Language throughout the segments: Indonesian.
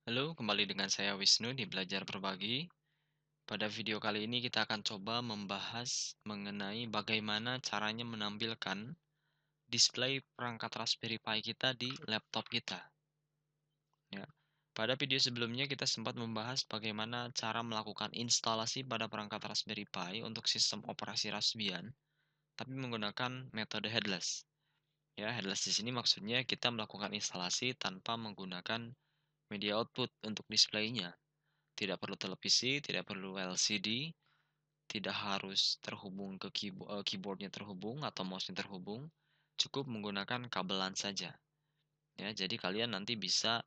Halo, kembali dengan saya Wisnu di Belajar Berbagi. Pada video kali ini kita akan coba membahas mengenai bagaimana caranya menampilkan display perangkat Raspberry Pi kita di laptop kita. Ya. Pada video sebelumnya kita sempat membahas bagaimana cara melakukan instalasi pada perangkat Raspberry Pi untuk sistem operasi Raspbian, tapi menggunakan metode headless. Ya, headless di sini maksudnya kita melakukan instalasi tanpa menggunakan media output untuk displaynya. Tidak perlu televisi, tidak perlu LCD, tidak harus terhubung ke keyboardnya terhubung atau mouse-nya terhubung, cukup menggunakan kabelan saja. Ya, jadi kalian nanti bisa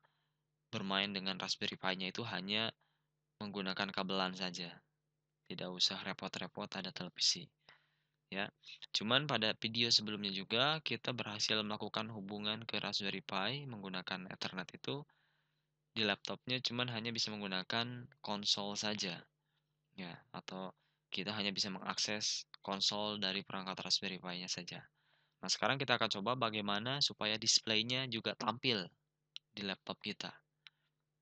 bermain dengan Raspberry Pi-nya itu hanya menggunakan kabelan saja. Tidak usah repot-repot ada televisi. Ya, cuman pada video sebelumnya juga kita berhasil melakukan hubungan ke Raspberry Pi menggunakan Ethernet itu di laptopnya cuman hanya bisa menggunakan konsol saja. Ya, atau kita hanya bisa mengakses konsol dari perangkat Raspberry Pi-nya saja. Nah, sekarang kita akan coba bagaimana supaya displaynya juga tampil di laptop kita.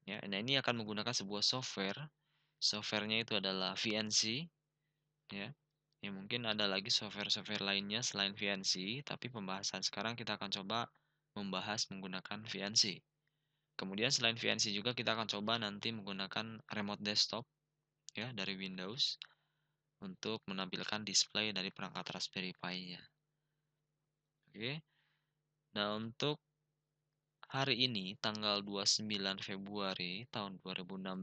Ya, nah ini akan menggunakan sebuah software. Softwarenya itu adalah VNC. Ya, ya mungkin ada lagi software-software lainnya selain VNC, tapi pembahasan sekarang kita akan coba membahas menggunakan VNC. Kemudian selain VNC juga kita akan coba nanti menggunakan remote desktop ya dari Windows untuk menampilkan display dari perangkat Raspberry Pi-nya. Oke. Nah, untuk hari ini tanggal 29 Februari tahun 2016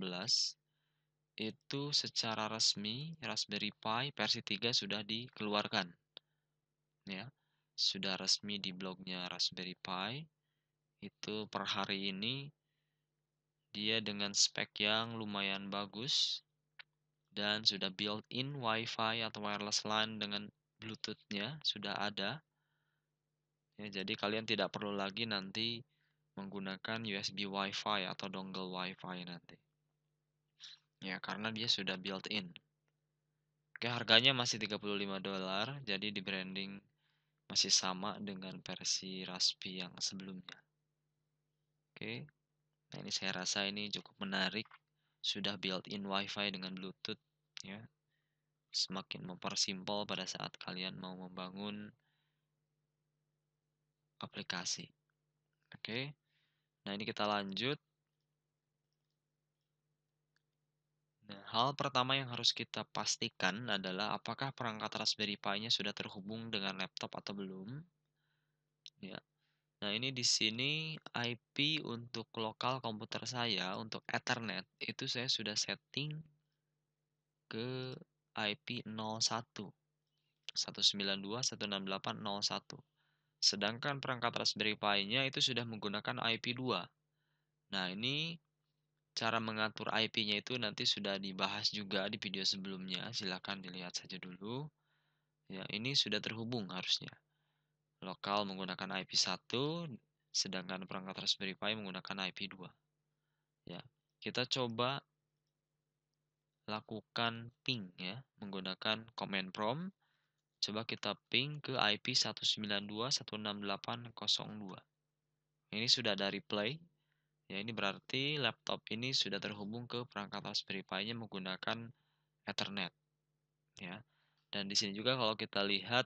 itu secara resmi Raspberry Pi versi 3 sudah dikeluarkan ya. Sudah resmi di blognya Raspberry Pi. Itu per hari ini dia dengan spek yang lumayan bagus dan sudah built-in Wi-Fi atau wireless LAN dengan Bluetooth-nya sudah ada. Ya, jadi kalian tidak perlu lagi nanti menggunakan USB Wi-Fi atau dongle Wi-Fi nanti. Ya, karena dia sudah built-in. Oke, harganya masih $35, jadi di branding masih sama dengan versi Raspi yang sebelumnya. Oke, nah ini saya rasa ini cukup menarik. Sudah built-in Wi-Fi dengan Bluetooth, ya. Semakin mempersimpel pada saat kalian mau membangun aplikasi. Oke, nah ini kita lanjut. Nah, hal pertama yang harus kita pastikan adalah apakah perangkat Raspberry Pi-nya sudah terhubung dengan laptop atau belum. Ya. Nah, ini di sini IP untuk lokal komputer saya untuk Ethernet itu saya sudah setting ke IP 01 192.168.01. Sedangkan perangkat Raspberry Pi-nya itu sudah menggunakan IP 2. Nah, ini cara mengatur IP-nya itu nanti sudah dibahas juga di video sebelumnya. Silahkan dilihat saja dulu. Ya, ini sudah terhubung harusnya. Lokal menggunakan IP 1, sedangkan perangkat Raspberry Pi menggunakan IP 2. Ya, kita coba lakukan ping ya, menggunakan command prompt. Coba kita ping ke IP 192.168.02. Ini sudah ada reply. Ya, ini berarti laptop ini sudah terhubung ke perangkat Raspberry Pi-nya menggunakan Ethernet. Ya. Dan di sini juga kalau kita lihat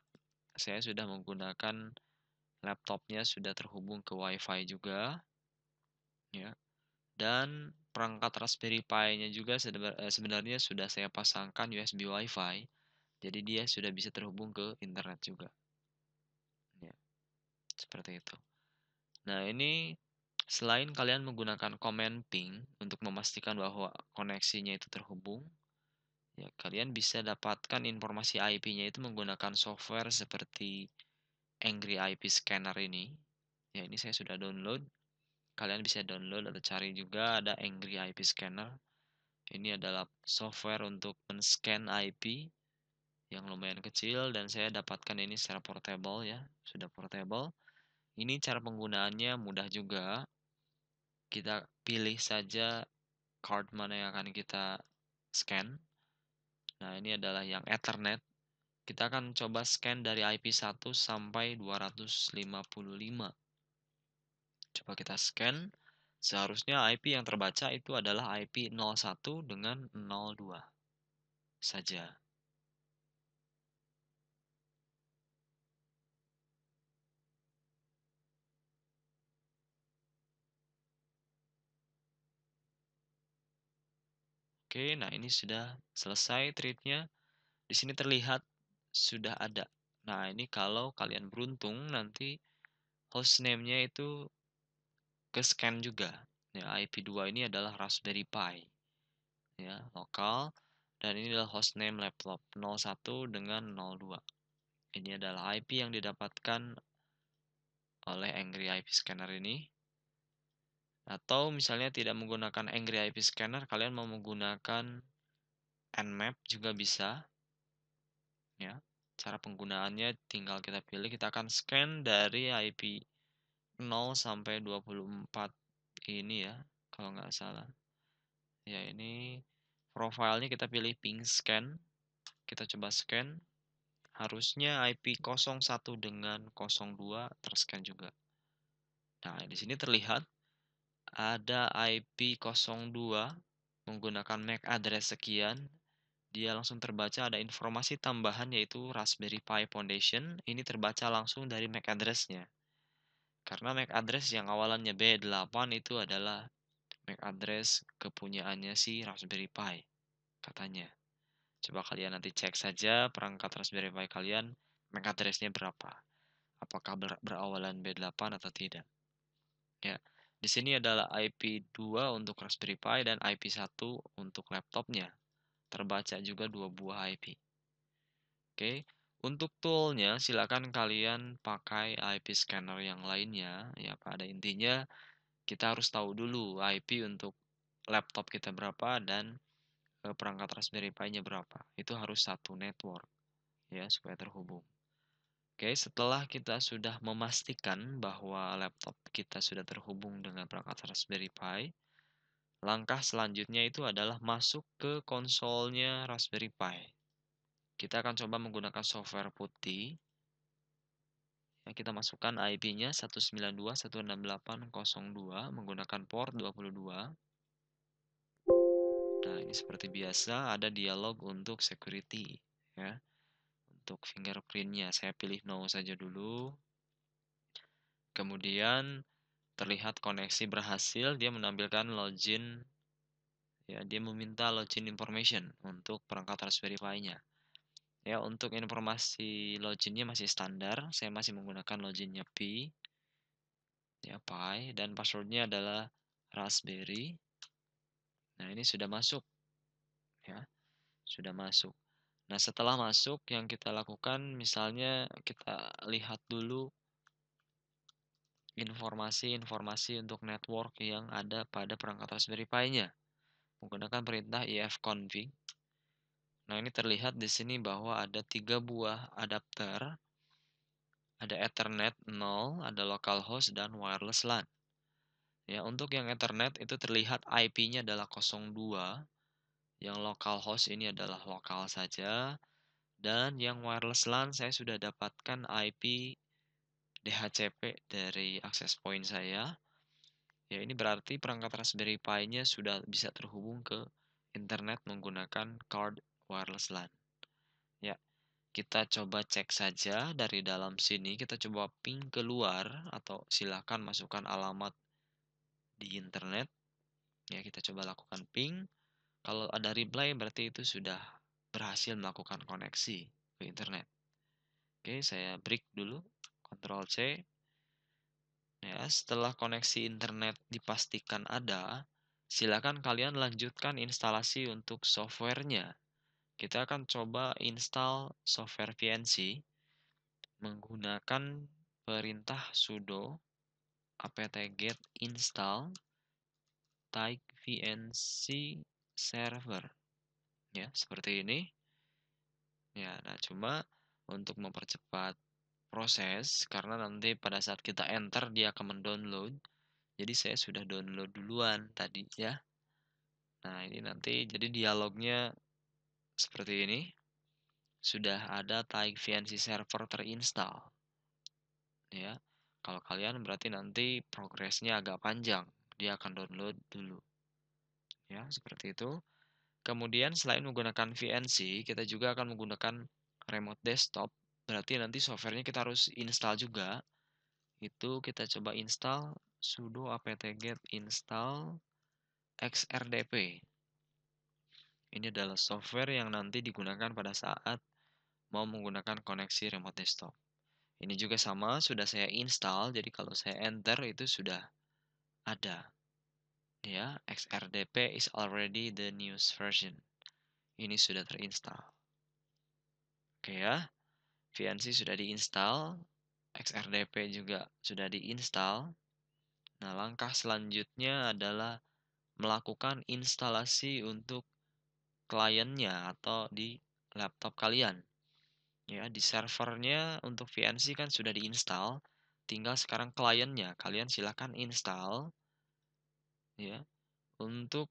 saya sudah menggunakan laptopnya sudah terhubung ke Wi-Fi juga ya. Dan perangkat Raspberry Pi-nya juga sebenarnya sudah saya pasangkan USB Wi-Fi. Jadi dia sudah bisa terhubung ke internet juga. Ya, seperti itu. Nah, ini selain kalian menggunakan command ping untuk memastikan bahwa koneksinya itu terhubung, ya, kalian bisa dapatkan informasi IP-nya itu menggunakan software seperti Angry IP Scanner ini. Ya, ini saya sudah download. Kalian bisa download atau cari juga ada Angry IP Scanner. Ini adalah software untuk men-scan IP yang lumayan kecil dan saya dapatkan ini secara portable ya, sudah portable. Ini cara penggunaannya mudah juga. Kita pilih saja card mana yang akan kita scan. Nah, ini adalah yang Ethernet. Kita akan coba scan dari IP 1 sampai 255. Coba kita scan. Seharusnya IP yang terbaca itu adalah IP 01 dengan 02 saja. Oke, nah ini sudah selesai treatnya. Di sini terlihat sudah ada. Nah, ini kalau kalian beruntung nanti hostname-nya itu ke-scan juga. Ya, IP2 ini adalah Raspberry Pi, ya, lokal, dan ini adalah hostname laptop 01 dengan 02. Ini adalah IP yang didapatkan oleh Angry IP Scanner ini. Atau misalnya tidak menggunakan Angry IP Scanner, kalian mau menggunakan Nmap juga bisa, ya. Cara penggunaannya tinggal kita pilih, kita akan scan dari IP 0 sampai 24 ini ya, kalau nggak salah. Ya, ini profilnya kita pilih ping scan, kita coba scan. Harusnya IP 01 dengan 02 terscan juga. Nah, di sini terlihat ada IP 02 menggunakan MAC address sekian. Dia langsung terbaca ada informasi tambahan yaitu Raspberry Pi Foundation. Ini terbaca langsung dari MAC address-nya. Karena MAC address yang awalannya B8 itu adalah MAC address kepunyaannya si Raspberry Pi, katanya. Coba kalian nanti cek saja perangkat Raspberry Pi kalian, MAC address-nya berapa. Apakah berawalan B8 atau tidak. Ya, di sini adalah IP2 untuk Raspberry Pi dan IP1 untuk laptopnya. Terbaca juga dua buah IP. Oke, untuk toolnya silakan kalian pakai IP scanner yang lainnya. Ya, pada intinya kita harus tahu dulu IP untuk laptop kita berapa dan perangkat Raspberry Pi-nya berapa. Itu harus satu network ya supaya terhubung. Oke, setelah kita sudah memastikan bahwa laptop kita sudah terhubung dengan perangkat Raspberry Pi, langkah selanjutnya itu adalah masuk ke konsolnya Raspberry Pi. Kita akan coba menggunakan software putih. Yang kita masukkan IP-nya 192.168.02 menggunakan port 22. Nah, ini seperti biasa ada dialog untuk security ya. Untuk fingerprint-nya saya pilih no saja dulu. Kemudian terlihat koneksi berhasil, dia menampilkan login. Ya, dia meminta login information untuk perangkat Raspberry Pi-nya. Ya, untuk informasi loginnya masih standar, saya masih menggunakan loginnya Pi, ya Pi, dan passwordnya adalah Raspberry. Nah, ini sudah masuk, ya, sudah masuk. Nah, setelah masuk, yang kita lakukan, misalnya kita lihat dulu informasi-informasi untuk network yang ada pada perangkat Raspberry Pi-nya menggunakan perintah ifconfig. Nah, ini terlihat di sini bahwa ada 3 buah adapter. Ada Ethernet 0, ada localhost, dan wireless LAN. Ya, untuk yang Ethernet itu terlihat IP-nya adalah 02, yang localhost ini adalah lokal saja, dan yang wireless LAN saya sudah dapatkan IP DHCP dari access point saya. Ya, ini berarti perangkat Raspberry Pi-nya sudah bisa terhubung ke internet menggunakan card wireless LAN. Ya, kita coba cek saja dari dalam sini, kita coba ping keluar atau silakan masukkan alamat di internet. Ya, kita coba lakukan ping. Kalau ada reply berarti itu sudah berhasil melakukan koneksi ke internet. Oke, saya break dulu. Ctrl C. Ya, setelah koneksi internet dipastikan ada, silakan kalian lanjutkan instalasi untuk softwarenya. Kita akan coba install software VNC menggunakan perintah sudo apt-get install type vnc server. Ya, seperti ini. Ya, nah cuma untuk mempercepat proses karena nanti pada saat kita enter dia akan mendownload. Jadi saya sudah download duluan tadi ya. Nah, ini nanti jadi dialognya seperti ini. Sudah ada Taik VNC server terinstall. Ya. Kalau kalian berarti nanti progresnya agak panjang dia akan download dulu. Ya, seperti itu. Kemudian selain menggunakan VNC, kita juga akan menggunakan remote desktop. Berarti nanti softwarenya kita harus install juga. Itu kita coba install sudo apt-get install xrdp. Ini adalah software yang nanti digunakan pada saat mau menggunakan koneksi remote desktop. Ini juga sama, sudah saya install, jadi kalau saya enter itu sudah ada. Ya, xrdp is already the newest version. Ini sudah terinstall. Oke ya, VNC sudah diinstal, xrdp juga sudah diinstal. Nah, langkah selanjutnya adalah melakukan instalasi untuk kliennya atau di laptop kalian. Ya, di servernya untuk VNC kan sudah diinstal, tinggal sekarang kliennya. Kalian silakan install ya. Untuk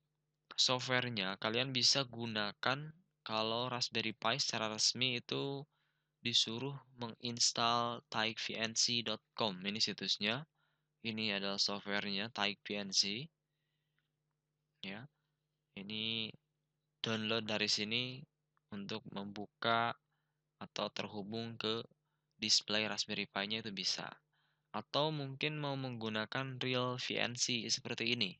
softwarenya kalian bisa gunakan kalau Raspberry Pi secara resmi itu disuruh menginstal taikvnc.com. Ini situsnya. Ini adalah softwarenya taikvnc ya. Ini download dari sini untuk membuka atau terhubung ke display Raspberry Pi-nya itu bisa. Atau mungkin mau menggunakan Real VNC seperti ini.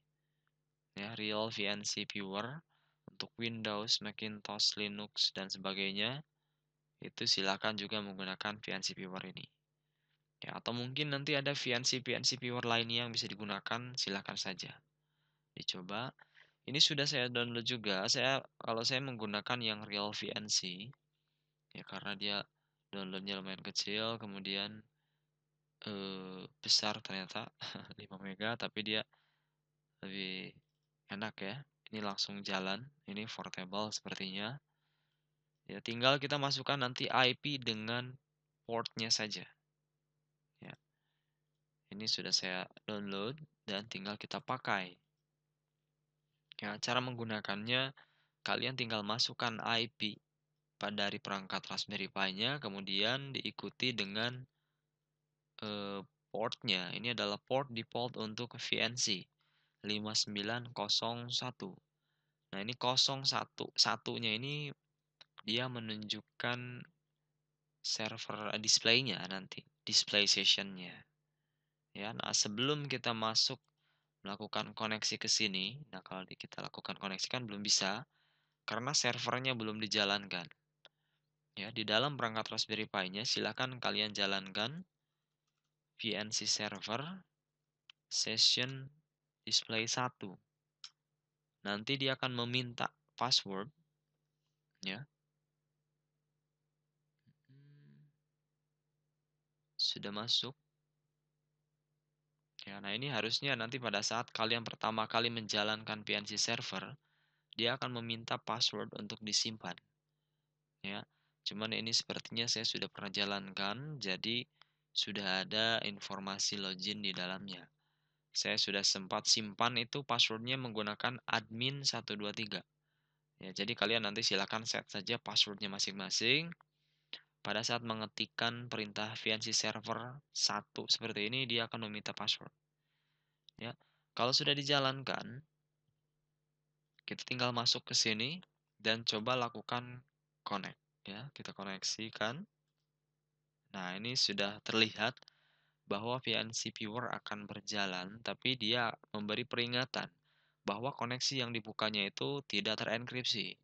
Ya, Real VNC Viewer untuk Windows, Macintosh, Linux dan sebagainya. Itu silakan juga menggunakan VNC Viewer ini. Ya, atau mungkin nanti ada VNC Viewer lainnya yang bisa digunakan, silakan saja. Dicoba. Ini sudah saya download juga. Kalau saya menggunakan yang Real VNC, ya karena dia downloadnya lumayan kecil, kemudian besar ternyata 5 mega, tapi dia lebih enak ya. Ini langsung jalan, ini portable sepertinya. Ya, tinggal kita masukkan nanti IP dengan portnya saja. Ya, ini sudah saya download dan tinggal kita pakai. Ya, cara menggunakannya, kalian tinggal masukkan IP dari perangkat Raspberry Pi-nya, kemudian diikuti dengan portnya. Ini adalah port default untuk VNC 5901. Nah, ini 01. Satunya ini dia menunjukkan server display-nya nanti, display session-nya. Ya, nah sebelum kita masuk melakukan koneksi ke sini, nah kalau kita lakukan koneksi kan belum bisa karena servernya belum dijalankan. Ya, di dalam perangkat Raspberry Pi-nya silakan kalian jalankan VNC server session display 1. Nanti dia akan meminta password ya. Sudah masuk. Ya, nah ini harusnya nanti pada saat kalian pertama kali menjalankan VNC server, dia akan meminta password untuk disimpan. Ya, cuman ini sepertinya saya sudah pernah jalankan, jadi sudah ada informasi login di dalamnya. Saya sudah sempat simpan itu passwordnya menggunakan admin 123. Ya, jadi kalian nanti silakan set saja passwordnya masing-masing. Pada saat mengetikkan perintah VNC server 1 seperti ini, dia akan meminta password. Ya, kalau sudah dijalankan, kita tinggal masuk ke sini dan coba lakukan connect. Ya, kita koneksikan. Nah, ini sudah terlihat bahwa VNC Viewer akan berjalan, tapi dia memberi peringatan bahwa koneksi yang dibukanya itu tidak terenkripsi.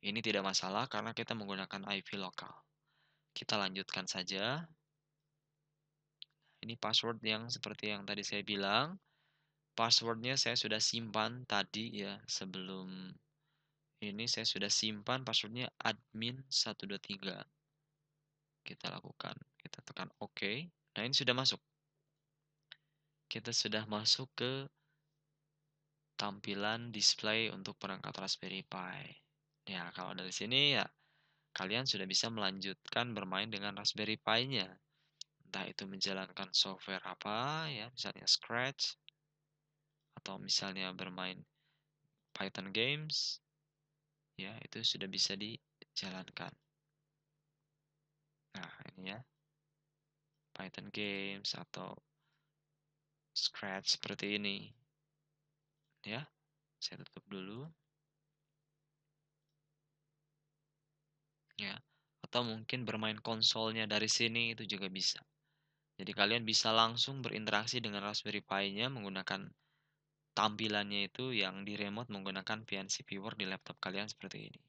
Ini tidak masalah karena kita menggunakan IP lokal. Kita lanjutkan saja. Ini password yang seperti yang tadi saya bilang. Passwordnya saya sudah simpan tadi ya, sebelum ini saya sudah simpan passwordnya admin 123. Kita lakukan, kita tekan OK. Nah, ini sudah masuk. Kita sudah masuk ke tampilan display untuk perangkat Raspberry Pi. Ya, kalau dari sini ya kalian sudah bisa melanjutkan bermain dengan Raspberry Pi-nya. Entah itu menjalankan software apa ya, misalnya Scratch atau misalnya bermain Python games. Ya, itu sudah bisa dijalankan. Nah, ini ya. Python games atau Scratch seperti ini. ya. Saya tutup dulu, ya. Atau mungkin bermain konsolnya dari sini itu juga bisa. Jadi kalian bisa langsung berinteraksi dengan Raspberry Pi-nya menggunakan tampilannya itu yang di remote menggunakan PNC Viewer di laptop kalian seperti ini.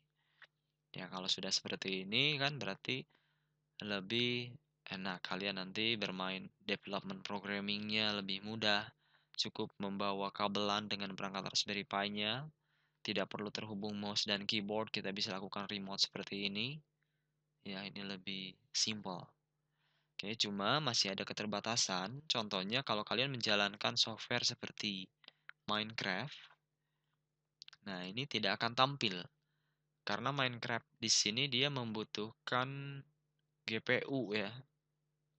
Ya, kalau sudah seperti ini kan berarti lebih enak. Kalian nanti bermain development programmingnya lebih mudah. Cukup membawa kabelan dengan perangkat Raspberry Pi-nya. Tidak perlu terhubung mouse dan keyboard. Kita bisa lakukan remote seperti ini. Ya, ini lebih simple. Oke, cuma masih ada keterbatasan. Contohnya kalau kalian menjalankan software seperti Minecraft, nah ini tidak akan tampil. Karena Minecraft di sini dia membutuhkan GPU ya,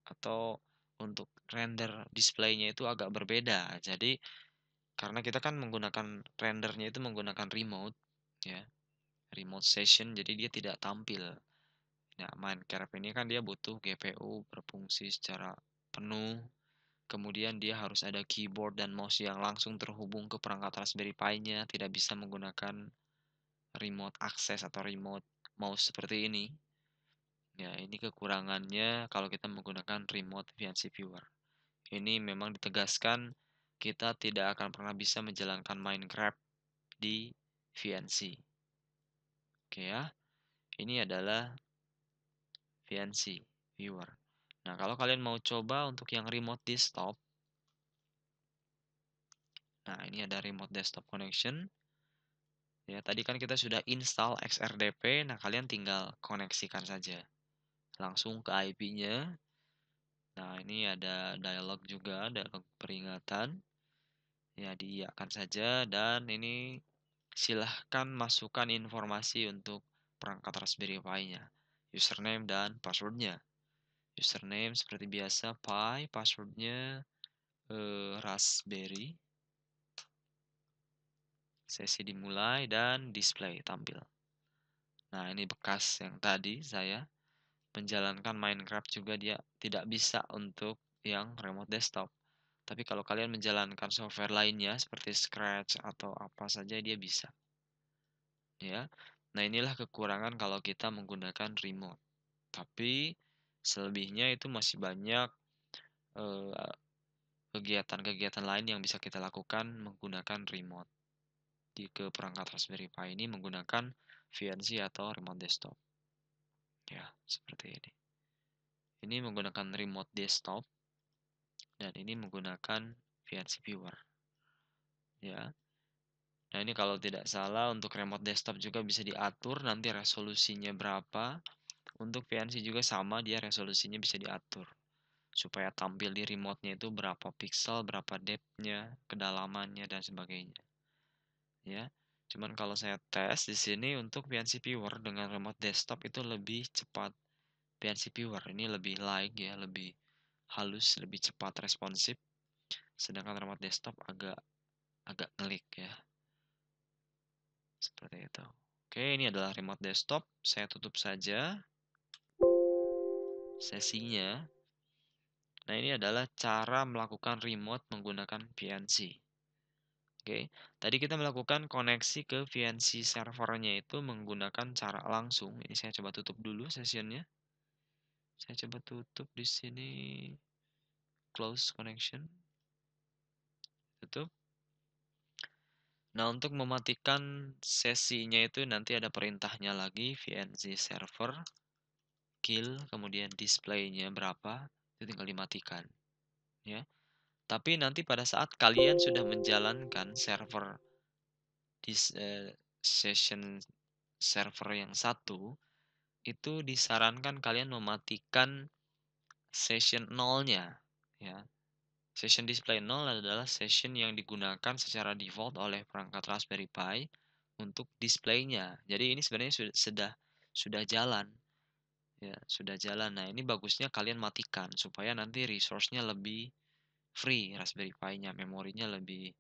atau untuk render displaynya itu agak berbeda. Jadi karena kita kan menggunakan rendernya itu menggunakan remote ya, remote session, jadi dia tidak tampil. Nah, Minecraft ini kan dia butuh GPU berfungsi secara penuh. Kemudian dia harus ada keyboard dan mouse yang langsung terhubung ke perangkat Raspberry Pi-nya, tidak bisa menggunakan remote access atau remote mouse seperti ini. Ya, ini kekurangannya kalau kita menggunakan remote VNC Viewer. Ini memang ditegaskan kita tidak akan pernah bisa menjalankan Minecraft di VNC. Oke ya, ini adalah VNC Viewer. Nah, kalau kalian mau coba untuk yang remote desktop, nah ini ada remote desktop connection. Ya, tadi kan kita sudah install XRDP, nah kalian tinggal koneksikan saja. Langsung ke IP-nya. Nah, ini ada dialog juga, dialog peringatan. Ya, diiyakan saja dan ini silahkan masukkan informasi untuk perangkat Raspberry Pi-nya. Username dan passwordnya. Username seperti biasa Pi, passwordnya Raspberry. Sesi dimulai dan display tampil. Nah, ini bekas yang tadi saya menjalankan Minecraft juga dia tidak bisa untuk yang remote desktop. Tapi kalau kalian menjalankan software lainnya seperti Scratch atau apa saja dia bisa. Ya. Nah, inilah kekurangan kalau kita menggunakan remote. Tapi selebihnya itu masih banyak kegiatan-kegiatan lain yang bisa kita lakukan menggunakan remote di ke perangkat Raspberry Pi ini menggunakan VNC atau remote desktop. Ya, seperti ini. Ini menggunakan remote desktop dan ini menggunakan VNC Viewer. Ya. Nah, ini kalau tidak salah untuk remote desktop juga bisa diatur nanti resolusinya berapa. Untuk VNC juga sama, dia resolusinya bisa diatur supaya tampil di remote-nya itu berapa pixel, berapa depth-nya, kedalamannya dan sebagainya. Ya. Cuman kalau saya tes di sini untuk VNC Viewer dengan remote desktop itu lebih cepat. VNC Viewer ini lebih light ya, lebih halus, lebih cepat responsif. Sedangkan remote desktop agak ngelik ya. Seperti itu. Oke, ini adalah remote desktop. Saya tutup saja sesinya. Nah, ini adalah cara melakukan remote menggunakan VNC. Oke, tadi kita melakukan koneksi ke VNC servernya itu menggunakan cara langsung. Ini saya coba tutup dulu sessionnya. Saya coba tutup di sini. Close connection. Tutup. Nah, untuk mematikan sesinya itu nanti ada perintahnya lagi, VNC server, kill, kemudian displaynya berapa, itu tinggal dimatikan. Ya. Tapi nanti pada saat kalian sudah menjalankan server di session server yang satu, itu disarankan kalian mematikan session 0-nya. Ya. Session display 0 adalah session yang digunakan secara default oleh perangkat Raspberry Pi untuk displaynya. Jadi ini sebenarnya sudah jalan. Ya, sudah jalan. Nah, ini bagusnya kalian matikan supaya nanti resource-nya lebih free Raspberry Pi-nya, memorinya lebih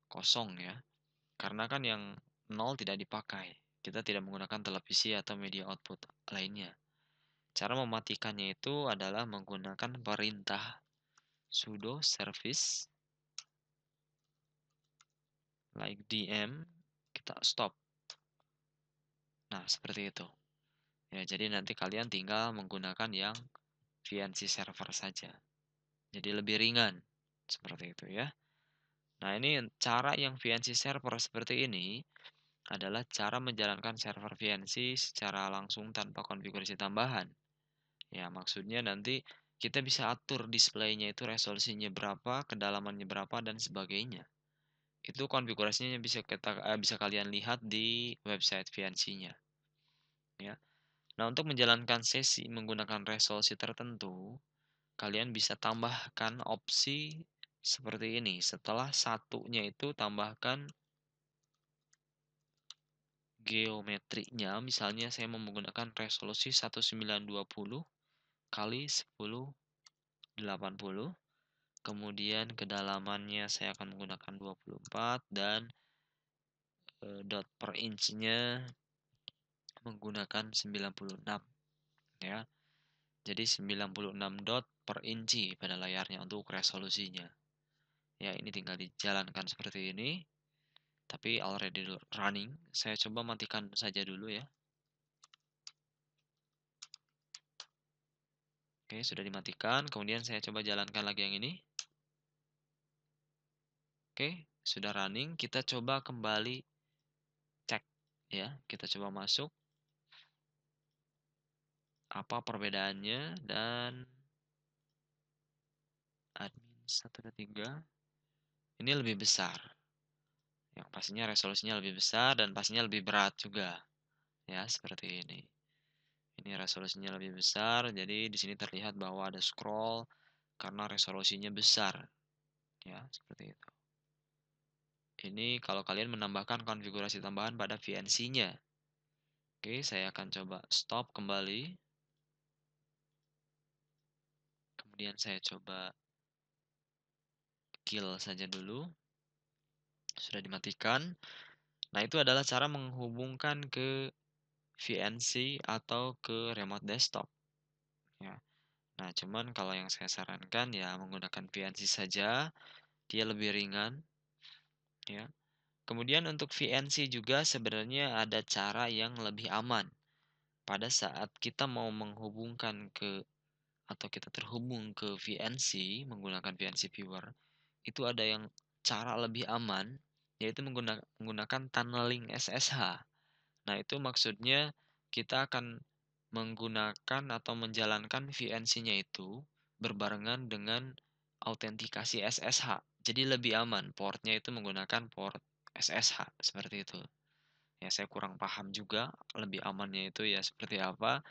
kosong ya. Karena kan yang 0 tidak dipakai. Kita tidak menggunakan televisi atau media output lainnya. Cara mematikannya itu adalah menggunakan perintah sudo service like DM, kita stop. Nah, seperti itu. Ya, jadi nanti kalian tinggal menggunakan yang VNC server saja. Jadi lebih ringan. Seperti itu ya. Nah, ini cara yang VNC server seperti ini adalah cara menjalankan server VNC secara langsung tanpa konfigurasi tambahan. Ya, maksudnya nanti kita bisa atur displaynya itu resolusinya berapa, kedalamannya berapa, dan sebagainya. Itu konfigurasinya bisa kalian lihat di website VNC-nya. Ya. Nah, untuk menjalankan sesi menggunakan resolusi tertentu, kalian bisa tambahkan opsi seperti ini. Setelah satunya itu tambahkan geometrinya. Misalnya saya mau menggunakan resolusi 1920 kali 1080. Kemudian kedalamannya saya akan menggunakan 24 dan dot per inch-nya menggunakan 96 ya. Jadi 96 dot per inci pada layarnya untuk resolusinya. Ya, ini tinggal dijalankan seperti ini. Tapi already running. Saya coba matikan saja dulu ya. Oke, sudah dimatikan. Kemudian saya coba jalankan lagi yang ini. Oke, sudah running. Kita coba kembali cek ya. Kita coba masuk. Apa perbedaannya dan admin 123 ini lebih besar. Yang pastinya resolusinya lebih besar dan pastinya lebih berat juga. Ya, seperti ini. Ini resolusinya lebih besar, jadi di sini terlihat bahwa ada scroll karena resolusinya besar. Ya, seperti itu. Ini kalau kalian menambahkan konfigurasi tambahan pada VNC-nya. Oke, saya akan coba stop kembali. Kemudian saya coba kill saja dulu. Sudah dimatikan. Nah, itu adalah cara menghubungkan ke VNC atau ke remote desktop. Ya. Nah, cuman kalau yang saya sarankan ya menggunakan VNC saja, dia lebih ringan. Ya. Kemudian untuk VNC juga sebenarnya ada cara yang lebih aman. Pada saat kita mau menghubungkan ke atau kita terhubung ke VNC menggunakan VNC Viewer, itu ada yang cara lebih aman, yaitu menggunakan tunneling SSH. Nah, itu maksudnya kita akan menggunakan atau menjalankan VNC-nya itu berbarengan dengan autentikasi SSH. Jadi lebih aman, portnya itu menggunakan port SSH, seperti itu. Ya, saya kurang paham juga lebih amannya itu ya seperti apa.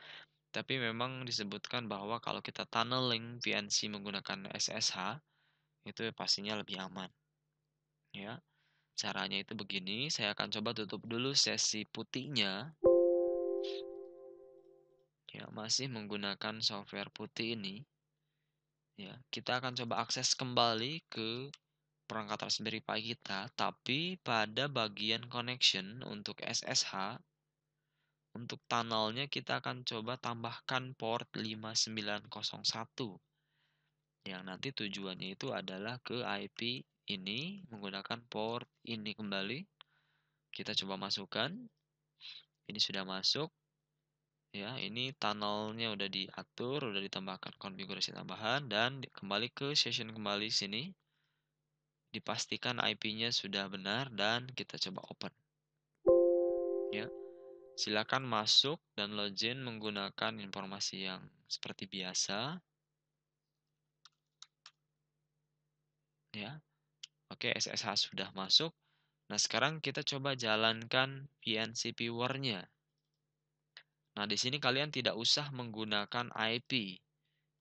Tapi memang disebutkan bahwa kalau kita tunneling VNC menggunakan SSH, itu pastinya lebih aman. Ya, caranya itu begini. Saya akan coba tutup dulu sesi putihnya. Ya, masih menggunakan software putih ini. Ya, kita akan coba akses kembali ke perangkat Raspberry Pi kita, tapi pada bagian connection untuk SSH, untuk tunnelnya kita akan coba tambahkan port 5901. Yang nanti tujuannya itu adalah ke IP ini menggunakan port ini kembali. Kita coba masukkan. Ini sudah masuk. Ya, ini tunnelnya udah diatur, udah ditambahkan konfigurasi tambahan dan kembali ke session kembali sini. Dipastikan IP-nya sudah benar dan kita coba open. Ya, silakan masuk dan login menggunakan informasi yang seperti biasa. Ya, oke, SSH sudah masuk. Nah, sekarang kita coba jalankan VNC Viewer-nya. Nah, di sini kalian tidak usah menggunakan IP.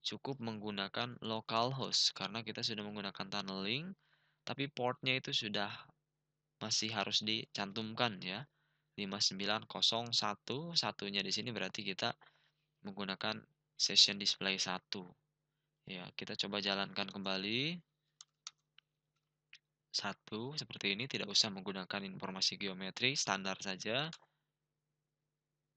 Cukup menggunakan localhost karena kita sudah menggunakan tunneling, tapi portnya itu sudah masih harus dicantumkan ya. 5901, satunya di sini berarti kita menggunakan session display 1. Ya, kita coba jalankan kembali. 1 seperti ini, tidak usah menggunakan informasi geometri, standar saja.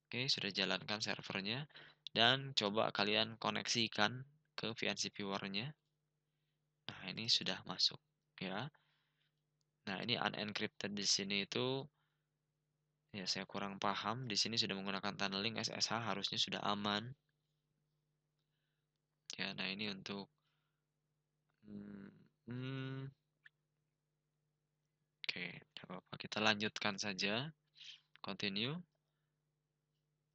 Oke, sudah jalankan servernya dan coba kalian koneksikan ke VNC Viewer-nya. Nah, ini sudah masuk ya. Nah, ini unencrypted di sini itu ya saya kurang paham. Di sini sudah menggunakan tunneling SSH harusnya sudah aman. Ya, nah ini untuk hmm, hmm, oke, tidak apa-apa. Kita lanjutkan saja. Continue.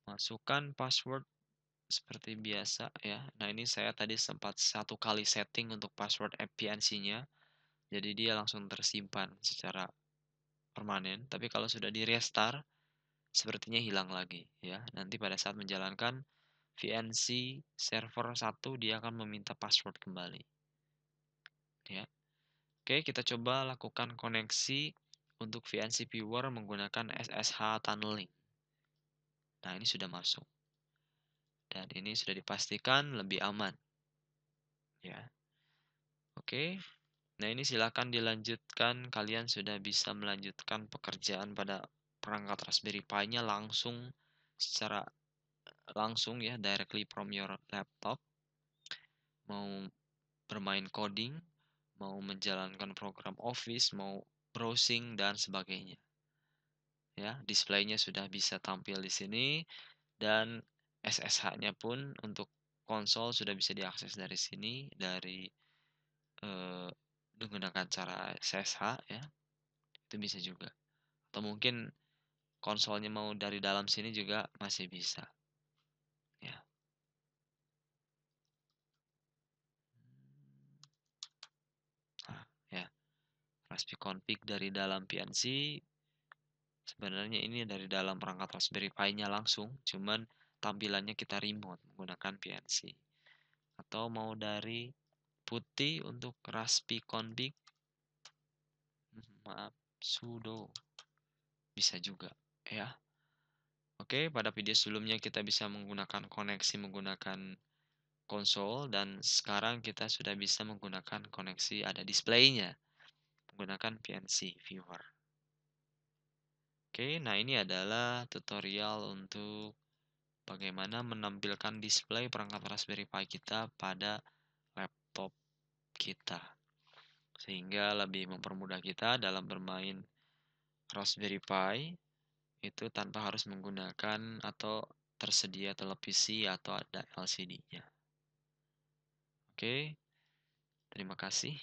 Masukkan password seperti biasa ya. Nah, ini saya tadi sempat 1 kali setting untuk password PNC-nya. Jadi dia langsung tersimpan secara permanen. Tapi kalau sudah di restart, sepertinya hilang lagi ya. Nanti pada saat menjalankan VNC server 1 dia akan meminta password kembali. Ya. Oke, kita coba lakukan koneksi untuk VNC viewer menggunakan SSH tunneling. Nah, ini sudah masuk. Dan ini sudah dipastikan lebih aman. Ya. Oke. Nah, ini silakan dilanjutkan. Kalian sudah bisa melanjutkan pekerjaan pada perangkat Raspberry Pi-nya secara langsung ya, directly from your laptop. Mau bermain coding, mau menjalankan program Office, mau browsing dan sebagainya. Ya, displaynya sudah bisa tampil di sini dan SSH-nya pun untuk konsol sudah bisa diakses dari sini eh, menggunakan cara SSH ya. Itu bisa juga. Atau mungkin konsolnya mau dari dalam sini juga masih bisa. Ya. Nah, ya. Raspi config dari dalam PNC sebenarnya ini dari dalam perangkat Raspberry Pi-nya langsung, cuman tampilannya kita remote menggunakan PNC. Atau mau dari putih untuk Raspi config, maaf, sudo bisa juga ya. Oke, pada video sebelumnya kita bisa menggunakan koneksi menggunakan konsol dan sekarang kita sudah bisa menggunakan koneksi ada displaynya menggunakan PNC viewer. Oke, nah ini adalah tutorial untuk bagaimana menampilkan display perangkat Raspberry Pi kita pada laptop kita. Sehingga lebih mempermudah kita dalam bermain Raspberry Pi itu tanpa harus menggunakan atau tersedia televisi atau ada LCD-nya. Oke, terima kasih.